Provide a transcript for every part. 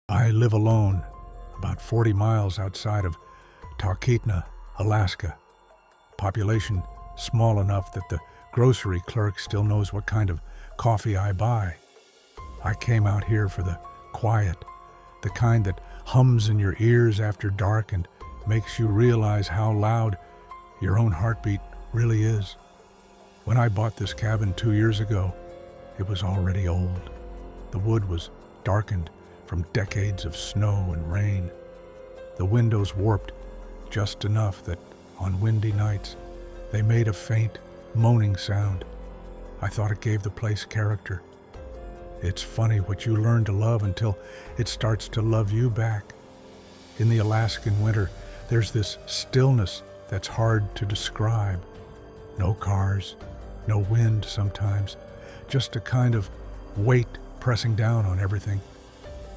I live alone, about 40 miles outside of Talkeetna, Alaska. Population small enough that the grocery clerk still knows what kind of coffee I buy. I came out here for the quiet, the kind that hums in your ears after dark and makes you realize how loud your own heartbeat really is. When I bought this cabin 2 years ago, it was already old. The wood was darkened from decades of snow and rain. The windows warped just enough that on windy nights they made a faint, moaning sound. I thought it gave the place character. It's funny what you learn to love until it starts to love you back. In the Alaskan winter, there's this stillness that's hard to describe. No cars, no wind sometimes, just a kind of weight pressing down on everything.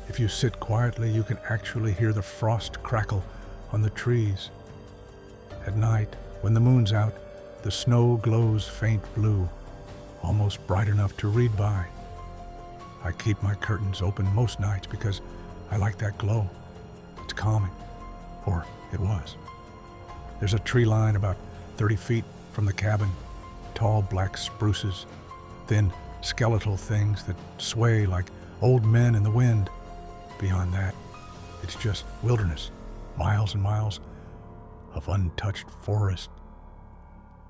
If you sit quietly, you can actually hear the frost crackle on the trees. At night, when the moon's out, the snow glows faint blue, almost bright enough to read by. I keep my curtains open most nights because I like that glow. It's calming, or it was. There's a tree line about 30 feet from the cabin, tall black spruces, thin skeletal things that sway like old men in the wind. Beyond that, it's just wilderness, miles and miles of untouched forest.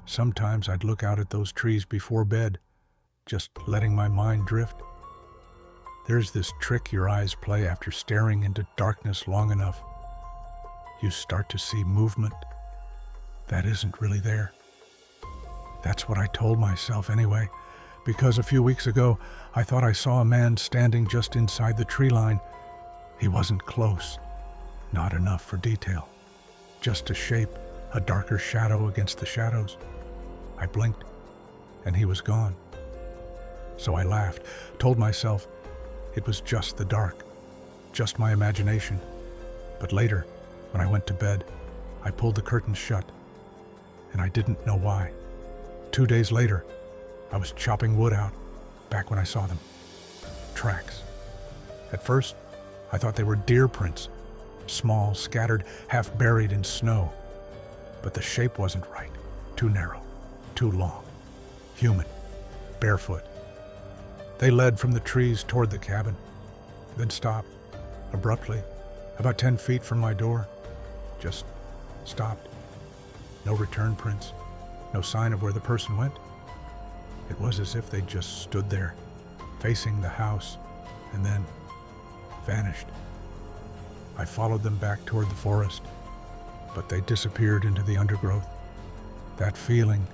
Sometimes I'd look out at those trees before bed, just letting my mind drift. There's this trick your eyes play after staring into darkness long enough. You start to see movement that isn't really there. That's what I told myself anyway, because a few weeks ago I thought I saw a man standing just inside the tree line. He wasn't close, not enough for detail, just a shape, a darker shadow against the shadows. I blinked, and he was gone. So I laughed, told myself it was just the dark, just my imagination. But later, when I went to bed, I pulled the curtains shut, and I didn't know why. 2 days later, I was chopping wood out, back when I saw them. Tracks. At first, I thought they were deer prints, small, scattered, half buried in snow. But the shape wasn't right, too narrow, too long, human, barefoot. They led from the trees toward the cabin, then stopped, abruptly, about 10 feet from my door. Just stopped. No return prints, no sign of where the person went. It was as if they just stood there, facing the house, and then vanished. I followed them back toward the forest, but they disappeared into the undergrowth. That feeling,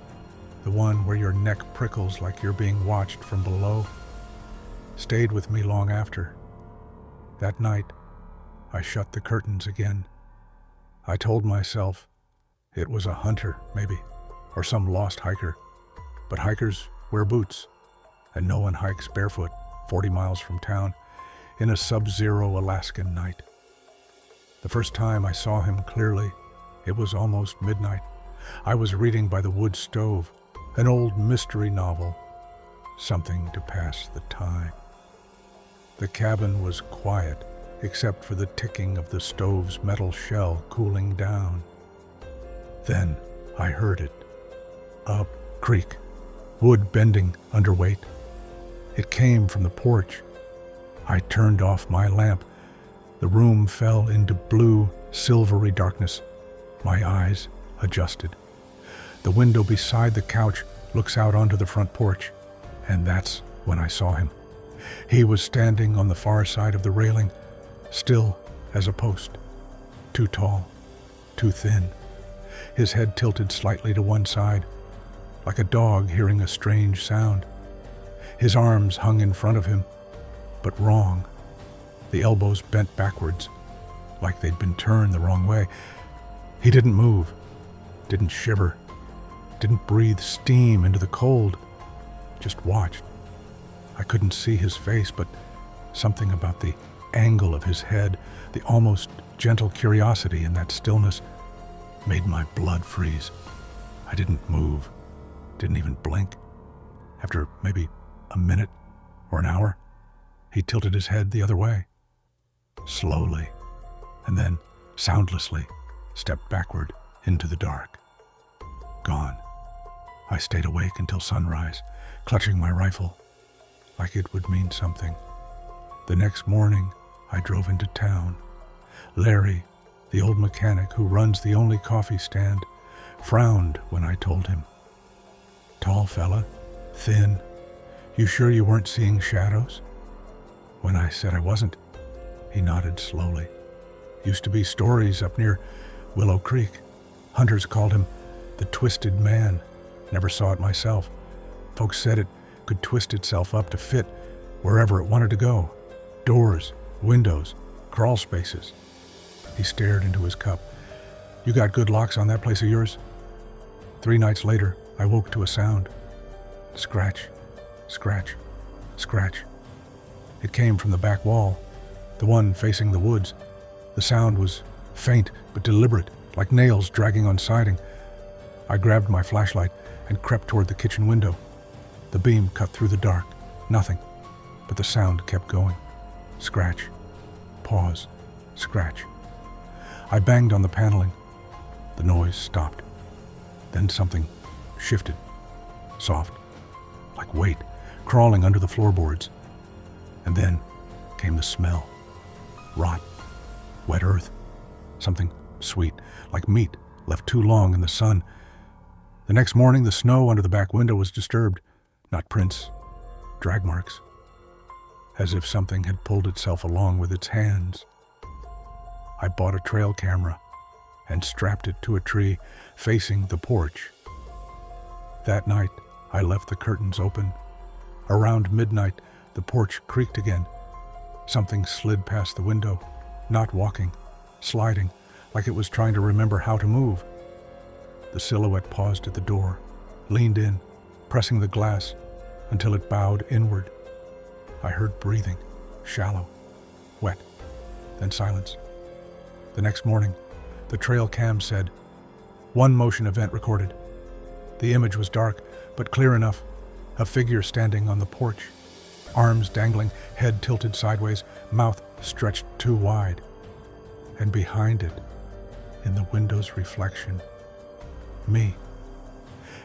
the one where your neck prickles like you're being watched from below, stayed with me long after. That night, I shut the curtains again. I told myself it was a hunter, maybe, or some lost hiker. But hikers wear boots, and no one hikes barefoot 40 miles from town in a sub-zero Alaskan night. The first time I saw him clearly, it was almost midnight. I was reading by the wood stove, an old mystery novel, something to pass the time. The cabin was quiet, except for the ticking of the stove's metal shell cooling down. Then I heard it. A creak, wood bending under weight. It came from the porch. I turned off my lamp. The room fell into blue, silvery darkness. My eyes adjusted. The window beside the couch looks out onto the front porch, and that's when I saw him. He was standing on the far side of the railing, still as a post. Too tall, too thin. His head tilted slightly to one side, like a dog hearing a strange sound. His arms hung in front of him, but wrong. The elbows bent backwards, like they'd been turned the wrong way. He didn't move, didn't shiver, didn't breathe steam into the cold, just watched. I couldn't see his face, but something about the angle of his head, the almost gentle curiosity in that stillness, made my blood freeze. I didn't move, didn't even blink. After maybe a minute or an hour, he tilted his head the other way. slowly, and then, soundlessly, stepped backward into the dark. Gone. I stayed awake until sunrise, clutching my rifle, like it would mean something. The next morning, I drove into town. Larry, the old mechanic who runs the only coffee stand, frowned when I told him. Tall fella, thin. You sure you weren't seeing shadows? When I said I wasn't, he nodded slowly. Used to be stories up near Willow Creek. Hunters called him the Twisted Man. Never saw it myself. Folks said it could twist itself up to fit wherever it wanted to go. Doors, windows, crawl spaces. He stared into his cup. You got good locks on that place of yours? 3 nights later, I woke to a sound. Scratch, scratch, scratch. It came from the back wall, the one facing the woods. The sound was faint but deliberate, like nails dragging on siding. I grabbed my flashlight and crept toward the kitchen window. The beam cut through the dark. Nothing, but the sound kept going. Scratch, pause, scratch. I banged on the paneling. The noise stopped. Then something shifted, soft, like weight, crawling under the floorboards. And then came the smell. Rot, wet earth, something sweet, like meat, left too long in the sun. The next morning, the snow under the back window was disturbed, not prints, drag marks, as if something had pulled itself along with its hands. I bought a trail camera and strapped it to a tree facing the porch. That night, I left the curtains open. Around midnight, the porch creaked again. Something slid past the window, not walking, sliding, like it was trying to remember how to move. The silhouette paused at the door, leaned in, pressing the glass until it bowed inward. I heard breathing, shallow, wet, then silence. The next morning, the trail cam said, 1 motion event recorded. The image was dark, but clear enough. A figure standing on the porch, arms dangling, head tilted sideways, mouth stretched too wide. And behind it, in the window's reflection, me.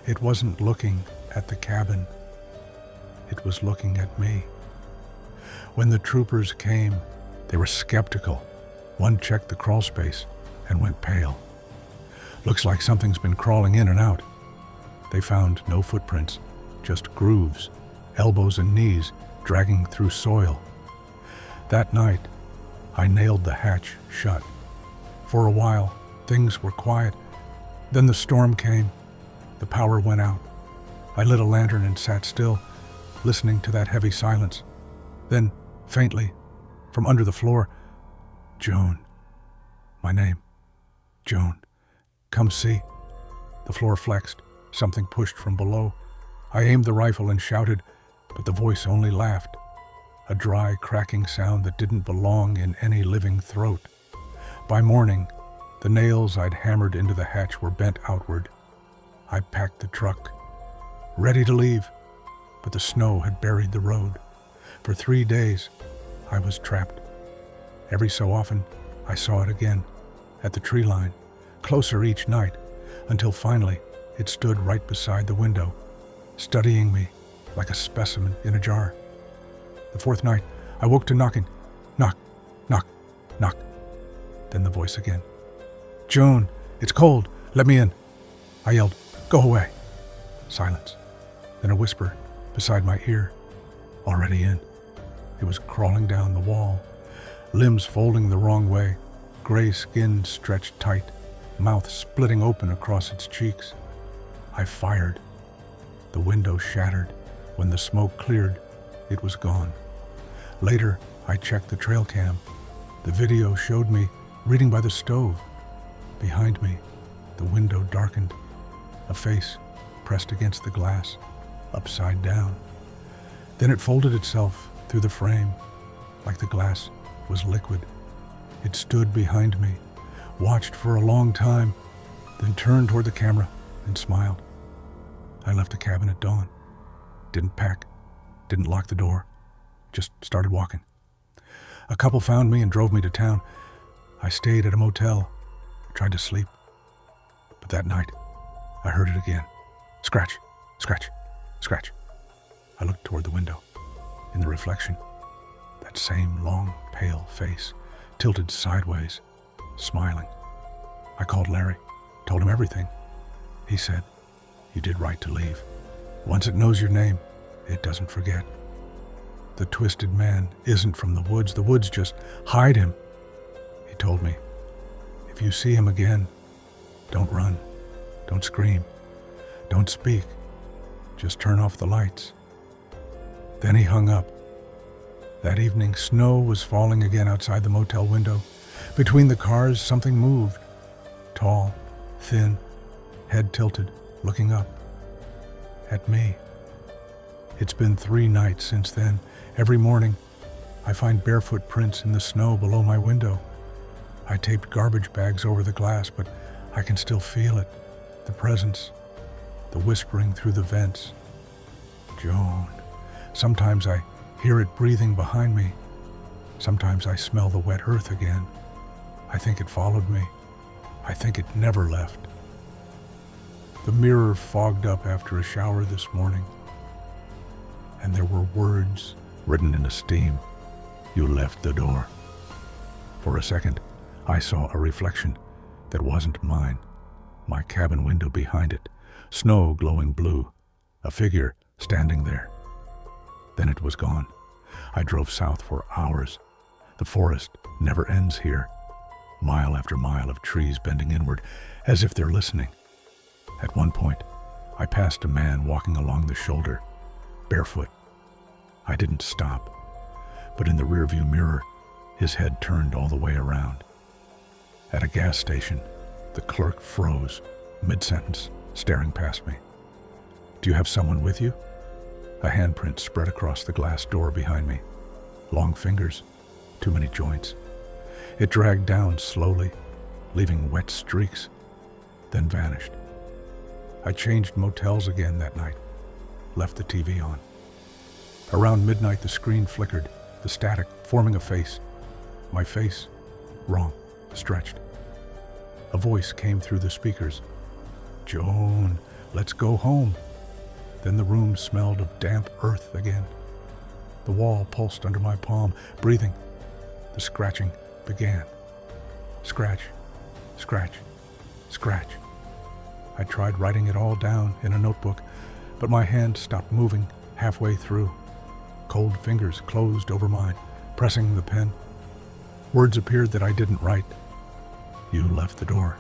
It wasn't looking at the cabin. It was looking at me. When the troopers came, they were skeptical. One checked the crawl space and went pale. Looks like something's been crawling in and out. They found no footprints, just grooves, elbows and knees dragging through soil. That night, I nailed the hatch shut. For a while, things were quiet. Then the storm came. The power went out. I lit a lantern and sat still, listening to that heavy silence. Then, faintly, from under the floor, Joan. My name. Joan. Come see. The floor flexed. Something pushed from below. I aimed the rifle and shouted, but the voice only laughed. A dry, cracking sound that didn't belong in any living throat. By morning, the nails I'd hammered into the hatch were bent outward. I packed the truck, ready to leave, but the snow had buried the road. For 3 days, I was trapped. Every so often, I saw it again, at the tree line, closer each night, until finally it stood right beside the window, studying me like a specimen in a jar. The 4th night, I woke to knocking. Knock, knock, knock. Then the voice again. Joan, it's cold. Let me in. I yelled, go away. Silence. Then a whisper beside my ear. Already in. It was crawling down the wall, limbs folding the wrong way, gray skin stretched tight, mouth splitting open across its cheeks. I fired. The window shattered. When the smoke cleared, it was gone. Later, I checked the trail cam. The video showed me reading by the stove. Behind me, the window darkened. A face pressed against the glass, upside down. Then it folded itself through the frame, like the glass was liquid. It stood behind me, watched for a long time, then turned toward the camera and smiled. I left the cabin at dawn. Didn't pack, didn't lock the door, just started walking. A couple found me and drove me to town. I stayed at a motel, tried to sleep. But that night, I heard it again. Scratch, scratch, scratch. I looked toward the window. In the reflection, that same long, pale face, tilted sideways, smiling. I called Larry, told him everything. He said, "You did right to leave. Once it knows your name, it doesn't forget. The twisted man isn't from the woods just hide him." He told me, "If you see him again, don't run, don't scream, don't speak, just turn off the lights." Then he hung up. That evening, snow was falling again outside the motel window. Between the cars, something moved. Tall, thin, head tilted, looking up. At me. It's been 3 nights since then. Every morning, I find barefoot prints in the snow below my window. I taped garbage bags over the glass, but I can still feel it. The presence, the whispering through the vents. Joan. Sometimes I hear it breathing behind me. Sometimes I smell the wet earth again. I think it followed me. I think it never left. The mirror fogged up after a shower this morning, and there were words written in a steam. "You left the door." For a second, I saw a reflection that wasn't mine. My cabin window behind it, snow glowing blue, a figure standing there. Then it was gone. I drove south for hours. The forest never ends here. Mile after mile of trees bending inward, as if they're listening. At one point, I passed a man walking along the shoulder, barefoot. I didn't stop, but in the rearview mirror, his head turned all the way around. At a gas station, the clerk froze, mid-sentence, staring past me. "Do you have someone with you?" A handprint spread across the glass door behind me. Long fingers, too many joints. It dragged down slowly, leaving wet streaks, then vanished. I changed motels again that night, left the TV on. Around midnight, the screen flickered, the static forming a face. My face, wrong, stretched. A voice came through the speakers. "Joan, let's go home." Then the room smelled of damp earth again. The wall pulsed under my palm, breathing. The scratching began. Scratch, scratch, scratch. I tried writing it all down in a notebook, but my hand stopped moving halfway through. Cold fingers closed over mine, pressing the pen. Words appeared that I didn't write. "You left the door.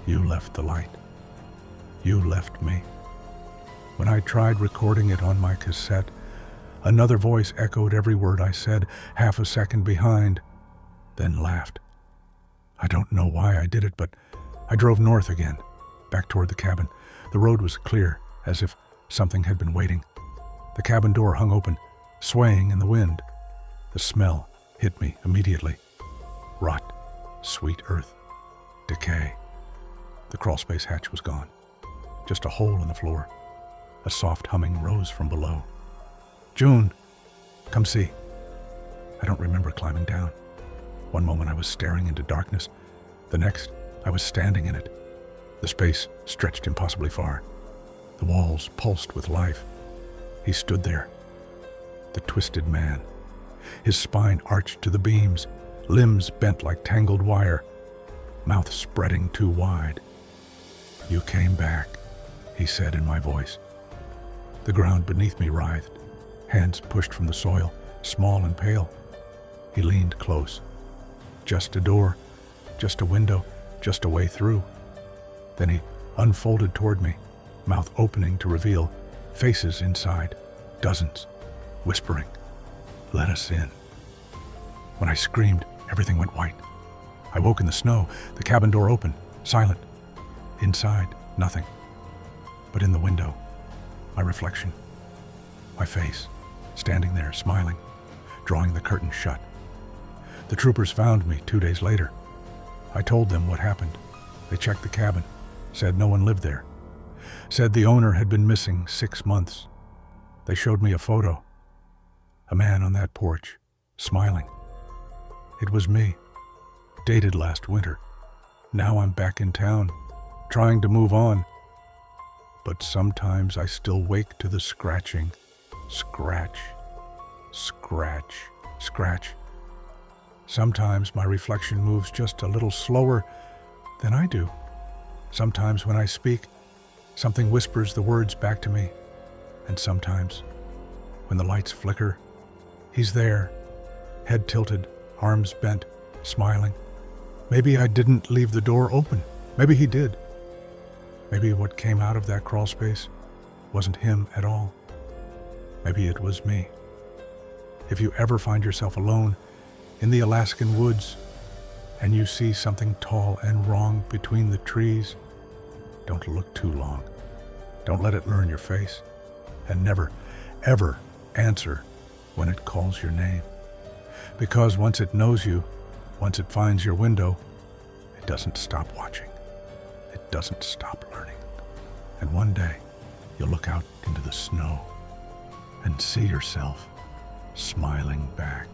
You left the light. You left me." When I tried recording it on my cassette, another voice echoed every word I said, half a second behind, then laughed. I don't know why I did it, but I drove north again, back toward the cabin. The road was clear, as if something had been waiting. The cabin door hung open, swaying in the wind. The smell hit me immediately. Rot, sweet earth, decay. The crawlspace hatch was gone. Just a hole in the floor. A soft humming rose from below. "June, come see." I don't remember climbing down. One moment I was staring into darkness. The next, I was standing in it. The space stretched impossibly far. The walls pulsed with life. He stood there, the twisted man. His spine arched to the beams, limbs bent like tangled wire, mouth spreading too wide. "You came back," he said in my voice. The ground beneath me writhed, hands pushed from the soil, small and pale. He leaned close. Just a door, just a window, just a way through. Then he unfolded toward me, mouth opening to reveal faces inside, dozens, whispering, "Let us in." When I screamed, everything went white. I woke in the snow, the cabin door open, silent. Inside, nothing. But in the window, my reflection, my face, standing there, smiling, drawing the curtain shut. The troopers found me 2 days later. I told them what happened. They checked the cabin, said no one lived there, said the owner had been missing 6 months. They showed me a photo. A man on that porch, smiling, It was me, dated last winter. Now I'm back in town, trying to move on. But sometimes I still wake to the scratching. Scratch, scratch, scratch. Sometimes my reflection moves just a little slower than I do. Sometimes when I speak, something whispers the words back to me. And sometimes, when the lights flicker, he's there, head tilted, arms bent, smiling. Maybe I didn't leave the door open. Maybe he did. Maybe what came out of that crawl space wasn't him at all. Maybe it was me. If you ever find yourself alone in the Alaskan woods and you see something tall and wrong between the trees, don't look too long. Don't let it learn your face. And never, ever answer when it calls your name. Because once it knows you, once it finds your window, it doesn't stop watching. It doesn't stop learning. And one day, you'll look out into the snow and see yourself smiling back.